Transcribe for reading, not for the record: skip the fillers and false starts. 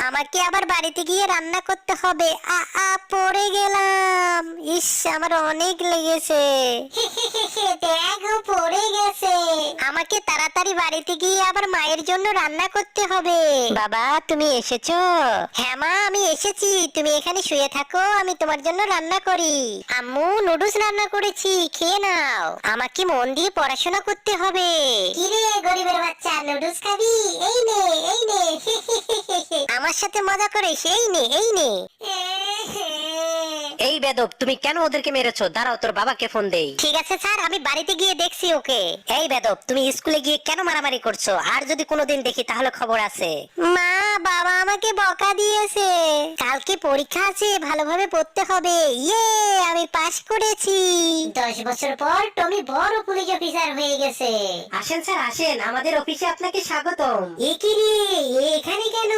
আমাকে আবার বাড়িতে গিয়ে রান্না করতে হবে। পড়ে গেলাম। ইস, আমার অনেক লেগেছে। দেখো পড়ে গেছে। আমাকে তাড়াতাড়ি বাড়িতে গিয়ে আবার মায়ের জন্য রান্না করতে হবে। বাবা, তুমি এসেছো? হ্যাঁ মা, আমি এসেছি। তুমি এখানে শুয়ে থাকো, আমি তোমার জন্য রান্না করি। আম্মু, নুডলস রান্না করেছি, খেয়ে নাও। আমাকে মন দিয়ে পড়াশোনা করতে হবে। কিরে গরিবের বাচ্চা, নুডলস খাবি? এই নে, এই নে। আমার সাথে মজা করে সেই নে, এই নে। এই বেদব, তুমি কেন ওদেরকে মেরেছো? দাঁড়াও, তোর বাবাকে ফোন দেই। ঠিক আছে স্যার, আমি বাড়িতে গিয়ে দেখছি ওকে। এই বেদব, তুমি স্কুলে গিয়ে কেন মারামারি করছো? আর যদি কোনোদিন দেখি তাহলে খবর আছে। মা, বাবা আমাকে বকা দিয়েছে। কালকে পরীক্ষা আছে, ভালোভাবে পড়তে হবে। ইয়ে, আমি পাশ করেছি। 10 বছর পর টমি বড় পুলিশ অফিসার হয়ে গেছে। আসেন স্যার, আসেন, আমাদের অফিসে আপনাকে স্বাগতম। এ কি রে, এখানে কেন?